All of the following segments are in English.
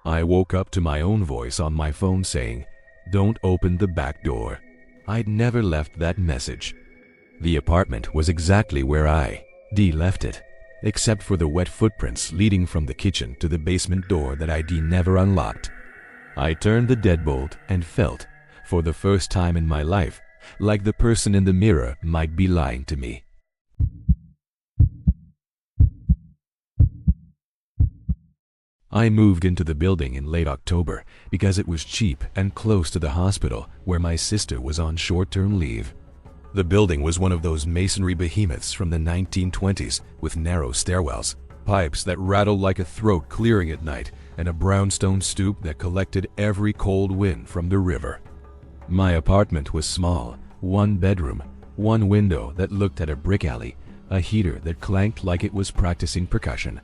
I woke up to my own voice on my phone saying, "Don't open the back door." I'd never left that message. The apartment was exactly where I.D. left it, except for the wet footprints leading from the kitchen to the basement door that I.D. never unlocked. I turned the deadbolt and felt, for the first time in my life, like the person in the mirror might be lying to me. I moved into the building in late October because it was cheap and close to the hospital where my sister was on short-term leave. The building was one of those masonry behemoths from the 1920s with narrow stairwells, pipes that rattled like a throat clearing at night, and a brownstone stoop that collected every cold wind from the river. My apartment was small, one bedroom, one window that looked at a brick alley, a heater that clanked like it was practicing percussion.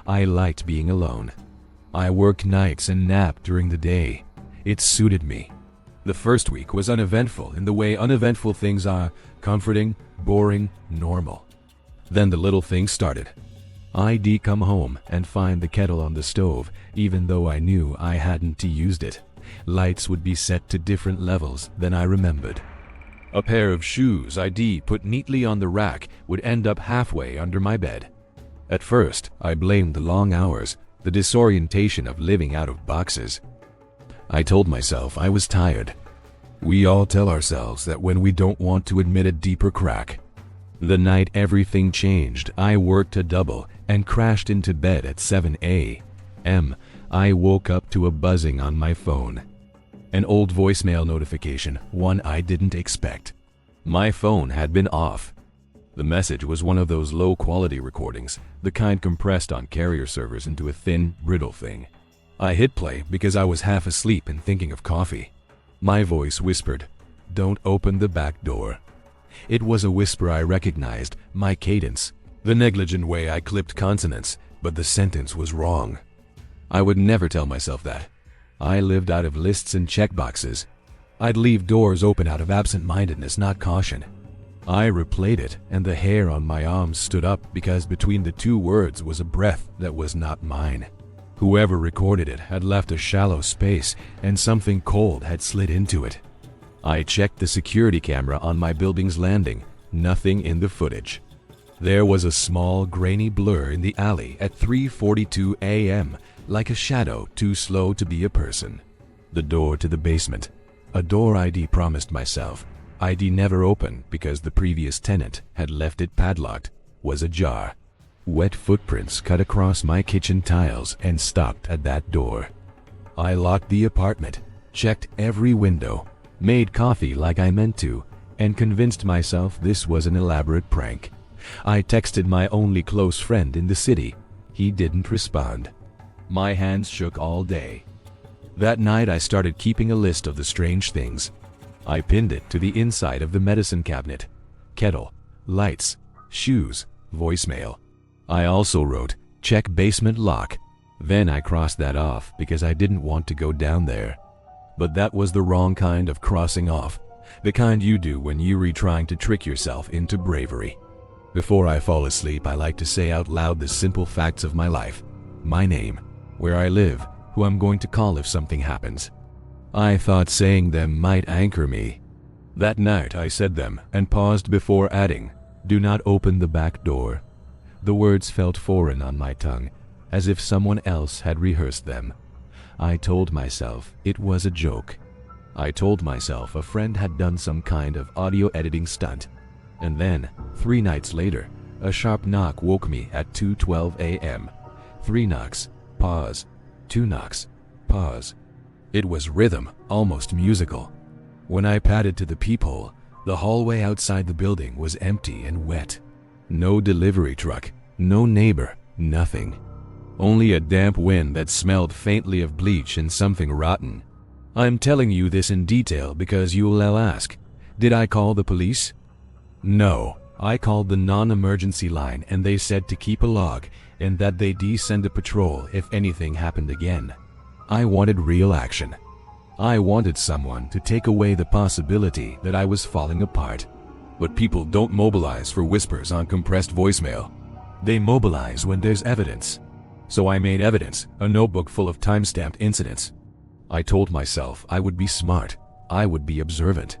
I liked being alone. I worked nights and napped during the day. It suited me. The first week was uneventful in the way uneventful things are: comforting, boring, normal. Then the little things started. I'd come home and find the kettle on the stove, even though I knew I hadn't used it. Lights would be set to different levels than I remembered. A pair of shoes I'd put neatly on the rack would end up halfway under my bed. At first, I blamed the long hours, the disorientation of living out of boxes. I told myself I was tired. We all tell ourselves that when we don't want to admit a deeper crack. The night everything changed, I worked a double and crashed into bed at 7 a.m. I woke up to a buzzing on my phone. An old voicemail notification, one I didn't expect. My phone had been off. The message was one of those low-quality recordings, the kind compressed on carrier servers into a thin, brittle thing. I hit play because I was half asleep and thinking of coffee. My voice whispered, "Don't open the back door." It was a whisper I recognized, my cadence, the negligent way I clipped consonants, but the sentence was wrong. I would never tell myself that. I lived out of lists and checkboxes. I'd leave doors open out of absent-mindedness, not caution. I replayed it, and the hair on my arms stood up because between the two words was a breath that was not mine. Whoever recorded it had left a shallow space, and something cold had slid into it. I checked the security camera on my building's landing. Nothing in the footage. There was a small, grainy blur in the alley at 3:42 a.m., like a shadow too slow to be a person. The door to the basement, a door I'd promised myself I'd never open because the previous tenant had left it padlocked, was ajar. Wet footprints cut across my kitchen tiles and stopped at that door. I locked the apartment, checked every window, made coffee like I meant to, and convinced myself this was an elaborate prank. I texted my only close friend in the city. He didn't respond. My hands shook all day. That night I started keeping a list of the strange things. I pinned it to the inside of the medicine cabinet. Kettle, lights, shoes, voicemail. I also wrote, "Check basement lock." Then I crossed that off because I didn't want to go down there. But that was the wrong kind of crossing off, the kind you do when you're trying to trick yourself into bravery. Before I fall asleep, I like to say out loud the simple facts of my life. My name, where I live, who I'm going to call if something happens. I thought saying them might anchor me. That night I said them and paused before adding, "Do not open the back door." The words felt foreign on my tongue, as if someone else had rehearsed them. I told myself it was a joke. I told myself a friend had done some kind of audio editing stunt. And then, 3 nights later, a sharp knock woke me at 2:12 a.m. 3 knocks, pause. 2 knocks, pause. It was rhythm, almost musical. When I padded to the peephole, the hallway outside the building was empty and wet. No delivery truck, no neighbor, nothing. Only a damp wind that smelled faintly of bleach and something rotten. I'm telling you this in detail because you'll ask, did I call the police? No, I called the non-emergency line and they said to keep a log and that they'd send a patrol if anything happened again. I wanted real action. I wanted someone to take away the possibility that I was falling apart. But people don't mobilize for whispers on compressed voicemail. They mobilize when there's evidence. So I made evidence, a notebook full of time-stamped incidents. I told myself I would be smart, I would be observant.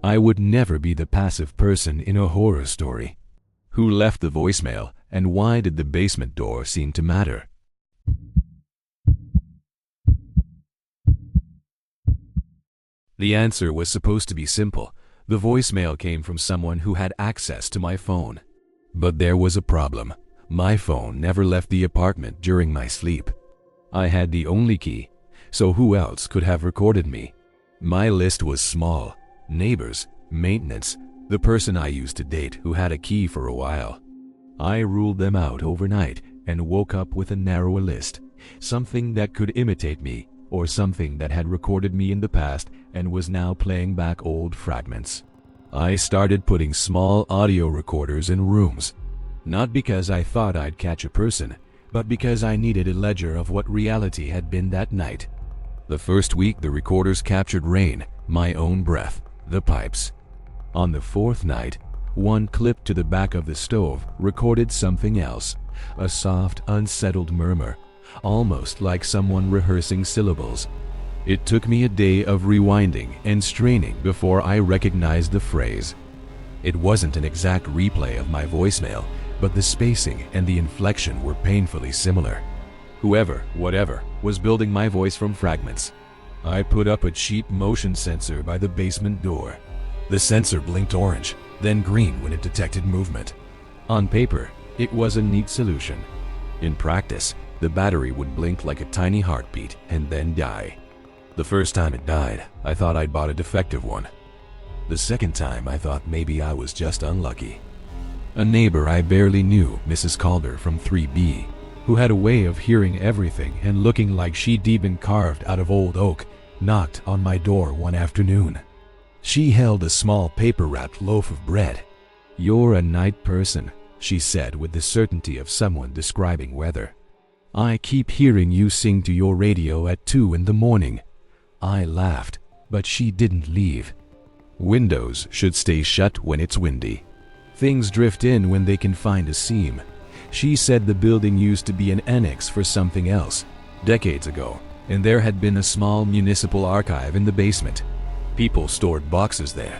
I would never be the passive person in a horror story. Who left the voicemail, and why did the basement door seem to matter? The answer was supposed to be simple. The voicemail came from someone who had access to my phone. But there was a problem. My phone never left the apartment during my sleep. I had the only key, so who else could have recorded me? My list was small. Neighbors, maintenance, the person I used to date who had a key for a while. I ruled them out overnight and woke up with a narrower list. Something that could imitate me, or something that had recorded me in the past and was now playing back old fragments. I started putting small audio recorders in rooms. Not because I thought I'd catch a person, but because I needed a ledger of what reality had been that night. The first week the recorders captured rain, my own breath, the pipes. On the fourth night, one clipped to the back of the stove recorded something else, a soft, unsettled murmur, almost like someone rehearsing syllables. It took me a day of rewinding and straining before I recognized the phrase. It wasn't an exact replay of my voicemail, but the spacing and the inflection were painfully similar. Whoever, whatever, was building my voice from fragments. I put up a cheap motion sensor by the basement door. The sensor blinked orange, then green when it detected movement. On paper, it was a neat solution. In practice, the battery would blink like a tiny heartbeat and then die. The first time it died, I thought I'd bought a defective one. The second time, I thought maybe I was just unlucky. A neighbor I barely knew, Mrs. Calder from 3B, who had a way of hearing everything and looking like she'd been carved out of old oak, knocked on my door one afternoon. She held a small paper-wrapped loaf of bread. "You're a night person," she said with the certainty of someone describing weather. "I keep hearing you sing to your radio at 2 in the morning." I laughed, but she didn't leave. Windows should stay shut when it's windy. Things drift in when they can find a seam. She said the building used to be an annex for something else, decades ago, and there had been a small municipal archive in the basement. People stored boxes there.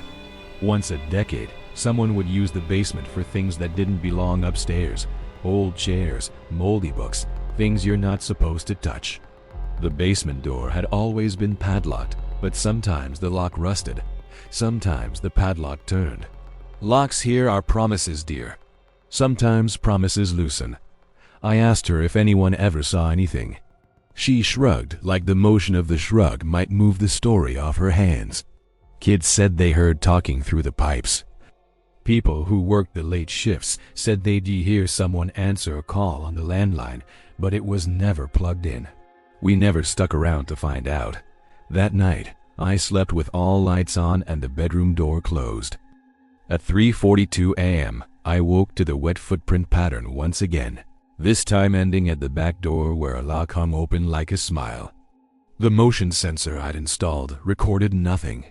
Once a decade, someone would use the basement for things that didn't belong upstairs. Old chairs, moldy books, things you're not supposed to touch. The basement door had always been padlocked, but sometimes the lock rusted. Sometimes the padlock turned. Locks here are promises, dear. Sometimes promises loosen. I asked her if anyone ever saw anything. She shrugged, like the motion of the shrug might move the story off her hands. Kids said they heard talking through the pipes. People who worked the late shifts said they'd hear someone answer a call on the landline, but it was never plugged in. We never stuck around to find out. That night, I slept with all lights on and the bedroom door closed. At 3:42 a.m., I woke to the wet footprint pattern once again, this time ending at the back door where a lock hung open like a smile. The motion sensor I'd installed recorded nothing.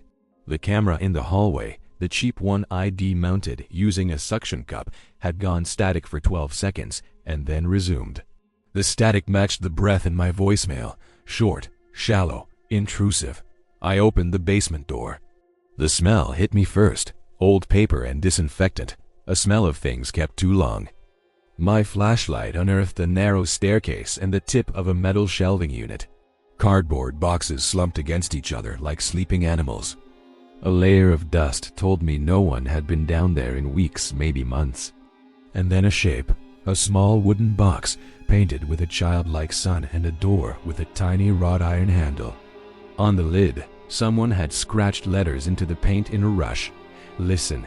The camera in the hallway, the cheap one I'd mounted using a suction cup, had gone static for 12 seconds and then resumed. The static matched the breath in my voicemail, short, shallow, intrusive. I opened the basement door. The smell hit me first, old paper and disinfectant, a smell of things kept too long. My flashlight unearthed a narrow staircase and the tip of a metal shelving unit. Cardboard boxes slumped against each other like sleeping animals. A layer of dust told me no one had been down there in weeks, maybe months. And then a shape, a small wooden box painted with a childlike sun and a door with a tiny wrought iron handle. On the lid, someone had scratched letters into the paint in a rush. Listen.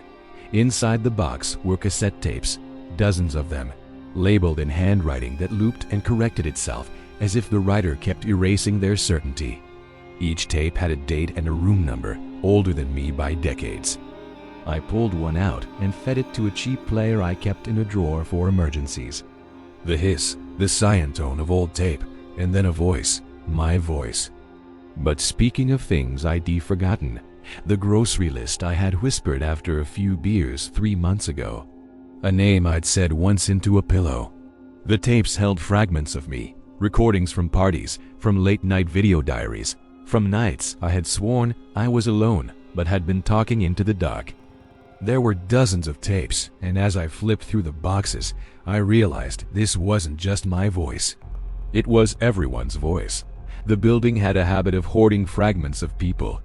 Inside the box were cassette tapes, dozens of them, labeled in handwriting that looped and corrected itself as if the writer kept erasing their certainty. Each tape had a date and a room number, older than me by decades. I pulled one out and fed it to a cheap player I kept in a drawer for emergencies. The hiss, the cyan tone of old tape, and then a voice, my voice. But speaking of things I'd forgotten, the grocery list I had whispered after a few beers 3 months ago. A name I'd said once into a pillow. The tapes held fragments of me, recordings from parties, from late-night video diaries, from nights I had sworn I was alone but had been talking into the dark. There were dozens of tapes, and as I flipped through the boxes, I realized this wasn't just my voice. It was everyone's voice. The building had a habit of hoarding fragments of people.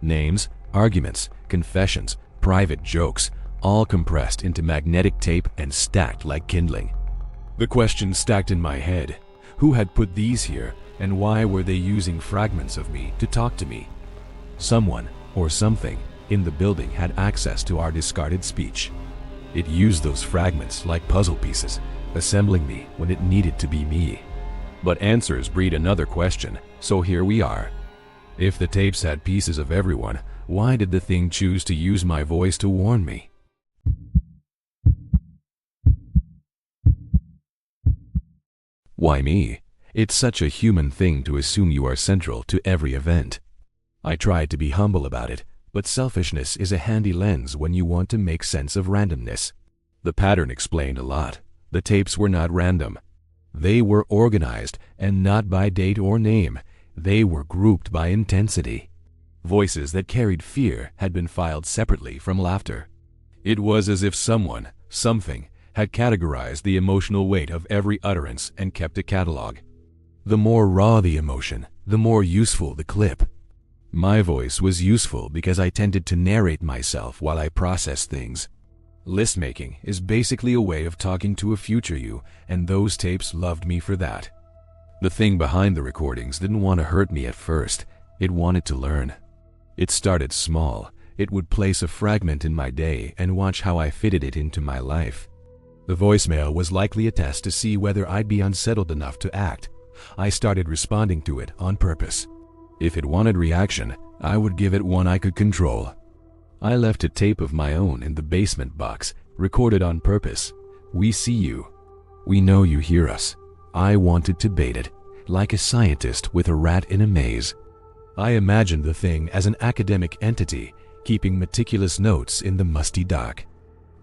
Names, arguments, confessions, private jokes, all compressed into magnetic tape and stacked like kindling. The question stacked in my head: who had put these here, and why were they using fragments of me to talk to me? Someone, or something, in the building had access to our discarded speech. It used those fragments like puzzle pieces, assembling me when it needed to be me. But answers breed another question, so here we are. If the tapes had pieces of everyone, why did the thing choose to use my voice to warn me? Why me? It's such a human thing to assume you are central to every event. I tried to be humble about it, but selfishness is a handy lens when you want to make sense of randomness. The pattern explained a lot. The tapes were not random. They were organized, and not by date or name. They were grouped by intensity. Voices that carried fear had been filed separately from laughter. It was as if someone, something, had categorized the emotional weight of every utterance and kept a catalog. The more raw the emotion, the more useful the clip. My voice was useful because I tended to narrate myself while I processed things. List-making is basically a way of talking to a future you, and those tapes loved me for that. The thing behind the recordings didn't want to hurt me at first. It wanted to learn. It started small. It would place a fragment in my day and watch how I fitted it into my life. The voicemail was likely a test to see whether I'd be unsettled enough to act. I started responding to it on purpose. If it wanted reaction, I would give it one I could control. I left a tape of my own in the basement box, recorded on purpose. We see you. We know you hear us. I wanted to bait it, like a scientist with a rat in a maze. I imagined the thing as an academic entity, keeping meticulous notes in the musty dark.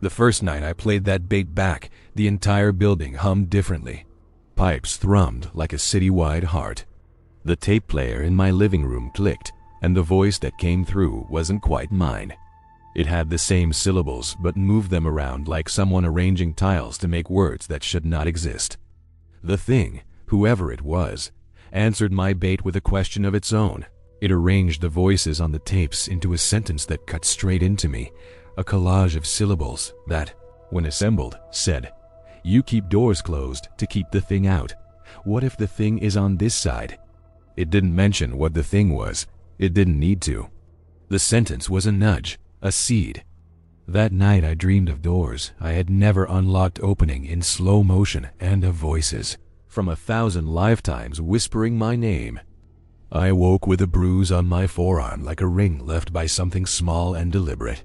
The first night I played that bait back, the entire building hummed differently. Pipes thrummed like a citywide heart. The tape player in my living room clicked, and the voice that came through wasn't quite mine. It had the same syllables but moved them around like someone arranging tiles to make words that should not exist. The thing, whoever it was, answered my bait with a question of its own. It arranged the voices on the tapes into a sentence that cut straight into me, a collage of syllables that, when assembled, said, "You keep doors closed to keep the thing out. What if the thing is on this side?" It didn't mention what the thing was. It didn't need to. The sentence was a nudge, a seed. That night I dreamed of doors I had never unlocked opening in slow motion and of voices, from 1,000 lifetimes whispering my name. I woke with a bruise on my forearm like a ring left by something small and deliberate.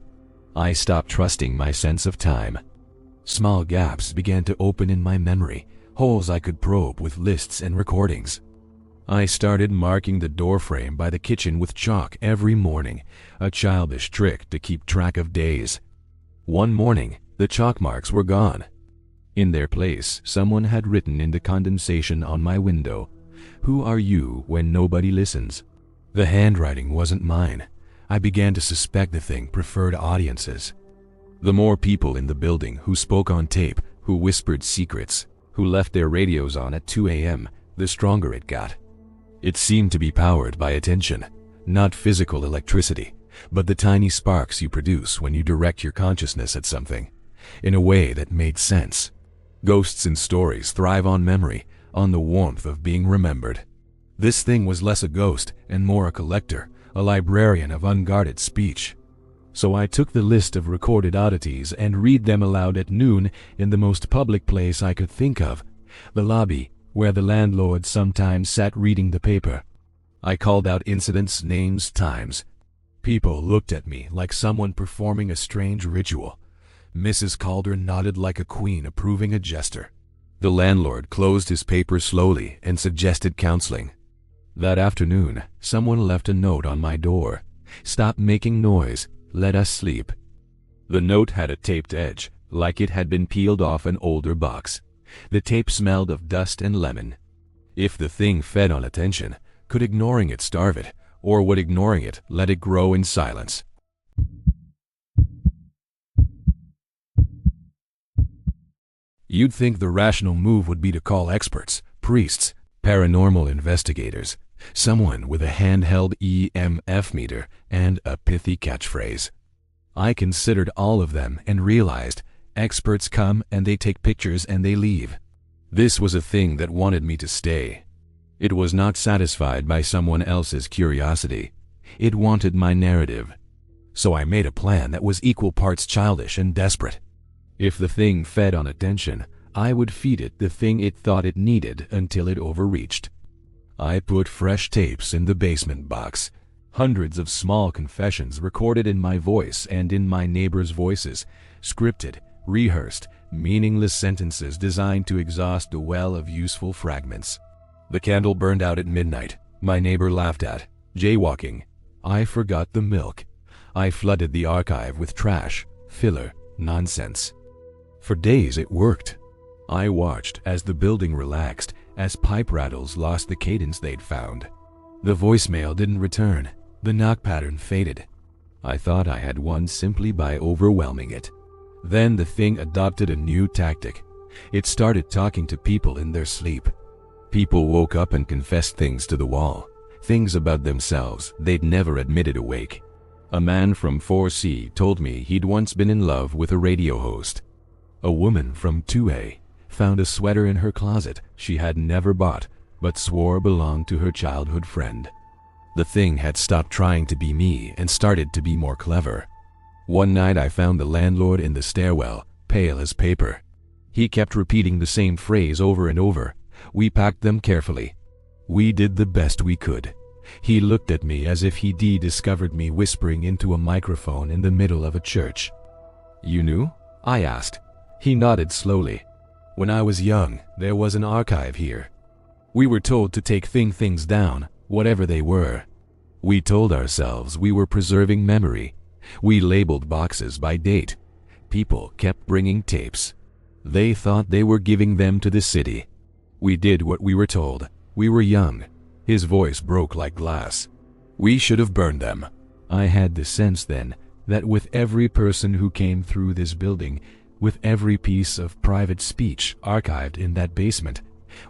I stopped trusting my sense of time. Small gaps began to open in my memory, holes I could probe with lists and recordings. I started marking the doorframe by the kitchen with chalk every morning, a childish trick to keep track of days. One morning, the chalk marks were gone. In their place, someone had written in the condensation on my window, "Who are you when nobody listens?" The handwriting wasn't mine. I began to suspect the thing preferred audiences. The more people in the building who spoke on tape, who whispered secrets, who left their radios on at 2 a.m., the stronger it got. It seemed to be powered by attention, not physical electricity, but the tiny sparks you produce when you direct your consciousness at something, in a way that made sense. Ghosts in stories thrive on memory, on the warmth of being remembered. This thing was less a ghost and more a collector, a librarian of unguarded speech. So I took the list of recorded oddities and read them aloud at noon in the most public place I could think of, the lobby, where the landlord sometimes sat reading the paper. I called out incidents, names, times. People looked at me like someone performing a strange ritual. Mrs. Calder nodded like a queen approving a jester. The landlord closed his paper slowly and suggested counseling. That afternoon, someone left a note on my door. "Stop making noise. Let us sleep." The note had a taped edge, like it had been peeled off an older box. The tape smelled of dust and lemon. If the thing fed on attention, could ignoring it starve it, or would ignoring it let it grow in silence? You'd think the rational move would be to call experts, priests, paranormal investigators, someone with a handheld EMF meter and a pithy catchphrase. I considered all of them and realized experts come and they take pictures and they leave. This was a thing that wanted me to stay. It was not satisfied by someone else's curiosity. It wanted my narrative. So I made a plan that was equal parts childish and desperate. If the thing fed on attention, I would feed it the thing it thought it needed until it overreached. I put fresh tapes in the basement box, hundreds of small confessions recorded in my voice and in my neighbors' voices, scripted, rehearsed, meaningless sentences designed to exhaust a well of useful fragments. The candle burned out at midnight. My neighbor laughed at, jaywalking. I forgot the milk. I flooded the archive with trash, filler, nonsense. For days it worked. I watched as the building relaxed, as pipe rattles lost the cadence they'd found. The voicemail didn't return. The knock pattern faded. I thought I had won simply by overwhelming it. Then the thing adopted a new tactic. It started talking to people in their sleep. People woke up and confessed things to the wall, things about themselves they'd never admitted awake. A man from 4C told me he'd once been in love with a radio host. A woman from 2A found a sweater in her closet she had never bought but swore belonged to her childhood friend. The thing had stopped trying to be me and started to be more clever. One night I found the landlord in the stairwell, pale as paper. He kept repeating the same phrase over and over. We packed them carefully. We did the best we could. He looked at me as if he discovered me whispering into a microphone in the middle of a church. You knew? I asked. He nodded slowly. When I was young, there was an archive here. We were told to take things down, whatever they were. We told ourselves we were preserving memory. We labeled boxes by date. People kept bringing tapes. They thought they were giving them to the city. We did what we were told. We were young. His voice broke like glass. We should have burned them. I had the sense then that with every person who came through this building, with every piece of private speech archived in that basement,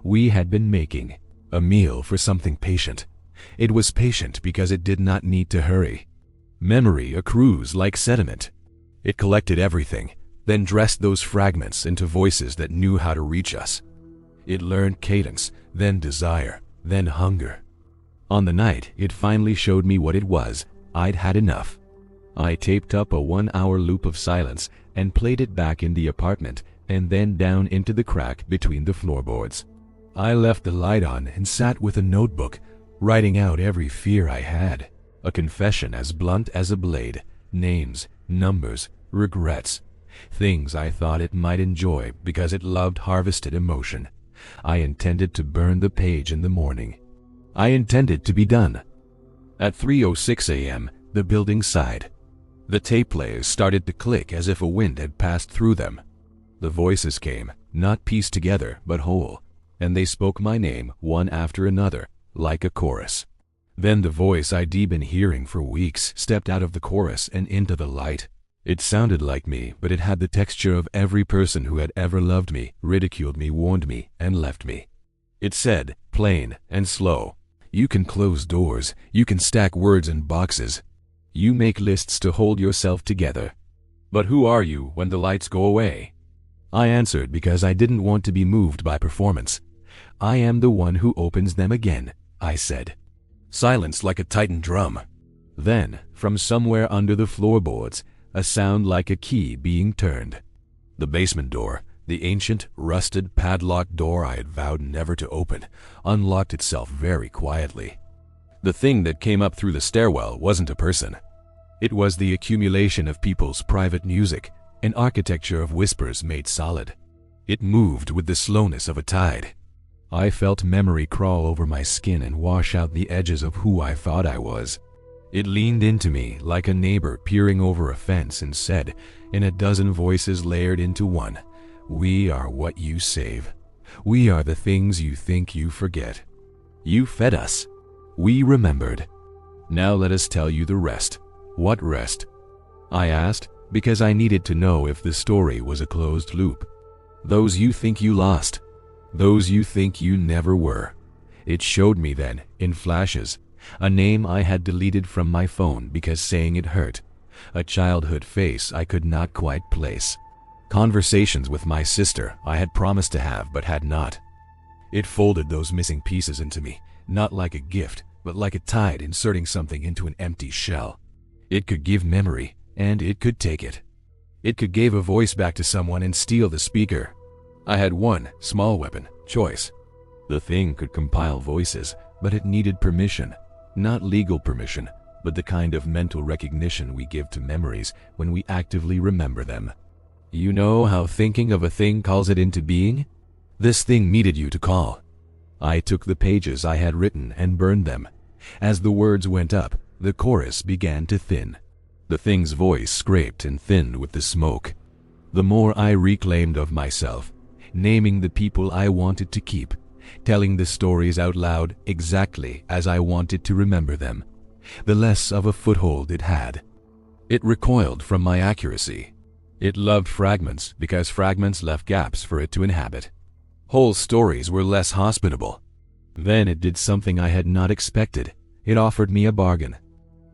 we had been making a meal for something patient. It was patient because it did not need to hurry. Memory accrues like sediment. It collected everything, then dressed those fragments into voices that knew how to reach us. It learned cadence, then desire, then hunger. On the night it finally showed me what it was, I'd had enough. I taped up a 1-hour loop of silence and played it back in the apartment and then down into the crack between the floorboards. I left the light on and sat with a notebook, writing out every fear I had, a confession as blunt as a blade, names, numbers, regrets, things I thought it might enjoy because it loved harvested emotion. I intended to burn the page in the morning. I intended to be done. At 3:06 a.m., the building sighed. The tape players started to click as if a wind had passed through them. The voices came, not pieced together, but whole, and they spoke my name one after another, like a chorus. Then the voice I'd been hearing for weeks stepped out of the chorus and into the light. It sounded like me, but it had the texture of every person who had ever loved me, ridiculed me, warned me, and left me. It said, plain and slow, you can close doors, you can stack words in boxes. You make lists to hold yourself together. But who are you when the lights go away? I answered because I didn't want to be moved by performance. I am the one who opens them again, I said. Silence like a tightened drum. Then, from somewhere under the floorboards, a sound like a key being turned. The basement door, the ancient, rusted, padlocked door I had vowed never to open, unlocked itself very quietly. The thing that came up through the stairwell wasn't a person. It was the accumulation of people's private music, an architecture of whispers made solid. It moved with the slowness of a tide. I felt memory crawl over my skin and wash out the edges of who I thought I was. It leaned into me like a neighbor peering over a fence and said, in a dozen voices layered into one, We are what you save. We are the things you think you forget. You fed us. We remembered. Now let us tell you the rest. What rest? I asked, because I needed to know if the story was a closed loop. Those you think you lost. Those you think you never were. It showed me then, in flashes, a name I had deleted from my phone because saying it hurt. A childhood face I could not quite place. Conversations with my sister I had promised to have but had not. It folded those missing pieces into me, not like a gift, but like a tide inserting something into an empty shell. It could give memory, and it could take it. It could give a voice back to someone and steal the speaker. I had one small weapon, choice. The thing could compile voices, but it needed permission. Not legal permission, but the kind of mental recognition we give to memories when we actively remember them. You know how thinking of a thing calls it into being? This thing needed you to call. I took the pages I had written and burned them. As the words went up, the chorus began to thin. The thing's voice scraped and thinned with the smoke. The more I reclaimed of myself, naming the people I wanted to keep, telling the stories out loud exactly as I wanted to remember them, the less of a foothold it had. It recoiled from my accuracy. It loved fragments because fragments left gaps for it to inhabit. Whole stories were less hospitable. Then it did something I had not expected. It offered me a bargain.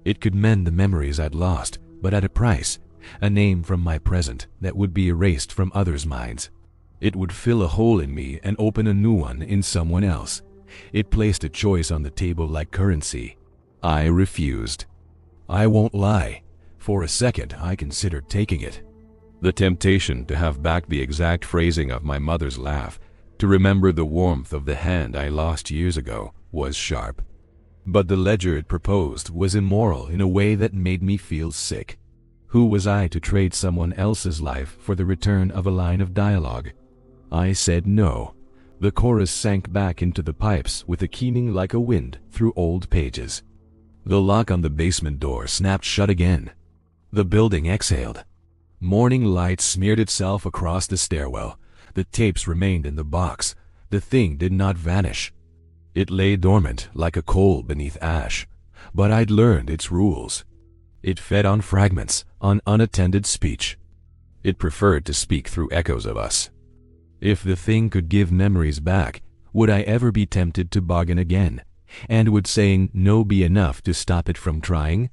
It could mend the memories I'd lost, but at a price, a name from my present that would be erased from others' minds. It would fill a hole in me and open a new one in someone else. It placed a choice on the table like currency. I refused. I won't lie. For a second, I considered taking it. The temptation to have back the exact phrasing of my mother's laugh, to remember the warmth of the hand I lost years ago, was sharp. But the ledger it proposed was immoral in a way that made me feel sick. Who was I to trade someone else's life for the return of a line of dialogue? I said no. The chorus sank back into the pipes with a keening like a wind through old pages. The lock on the basement door snapped shut again. The building exhaled. Morning light smeared itself across the stairwell. The tapes remained in the box. The thing did not vanish. It lay dormant like a coal beneath ash. But I'd learned its rules. It fed on fragments, on unattended speech. It preferred to speak through echoes of us. If the thing could give memories back, would I ever be tempted to bargain again? And would saying no be enough to stop it from trying?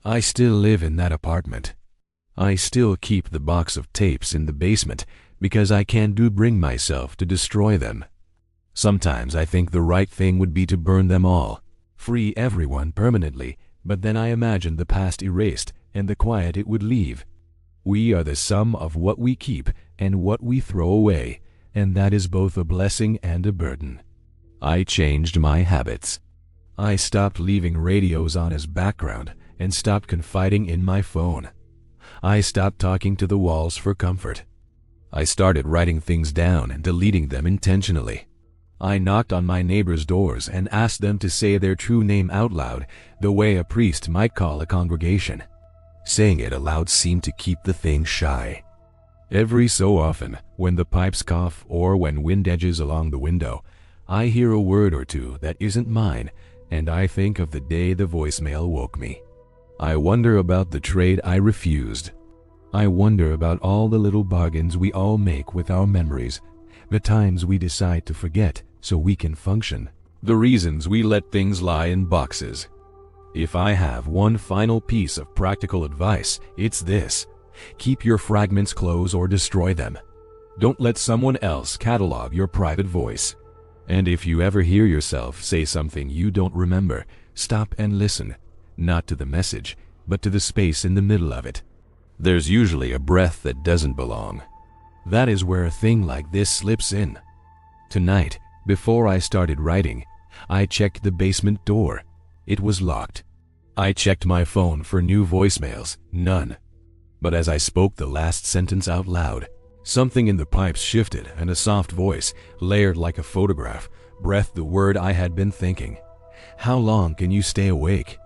I still live in that apartment. I still keep the box of tapes in the basement because I can't bring myself to destroy them. Sometimes I think the right thing would be to burn them all, free everyone permanently, but then I imagine the past erased and the quiet it would leave. We are the sum of what we keep and what we throw away, and that is both a blessing and a burden. I changed my habits. I stopped leaving radios on as background and stopped confiding in my phone. I stopped talking to the walls for comfort. I started writing things down and deleting them intentionally. I knocked on my neighbors' doors and asked them to say their true name out loud, the way a priest might call a congregation. Saying it aloud seemed to keep the thing shy. Every so often, when the pipes cough or when wind edges along the window, I hear a word or two that isn't mine, and I think of the day the voicemail woke me. I wonder about the trade I refused. I wonder about all the little bargains we all make with our memories, the times we decide to forget so we can function, the reasons we let things lie in boxes. If I have one final piece of practical advice, it's this: keep your fragments close or destroy them. Don't let someone else catalog your private voice. And if you ever hear yourself say something you don't remember, stop and listen. Not to the message, but to the space in the middle of it. There's usually a breath that doesn't belong. That is where a thing like this slips in. Tonight, before I started writing, I checked the basement door. It was locked. I checked my phone for new voicemails. None. But as I spoke the last sentence out loud, something in the pipes shifted and a soft voice, layered like a photograph, breathed the word I had been thinking. How long can you stay awake?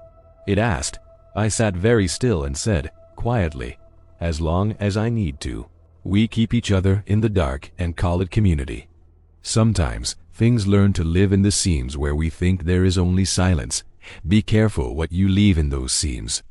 It asked. I sat very still and said, quietly, "As long as I need to." We keep each other in the dark and call it community. Sometimes, things learn to live in the seams where we think there is only silence. Be careful what you leave in those seams.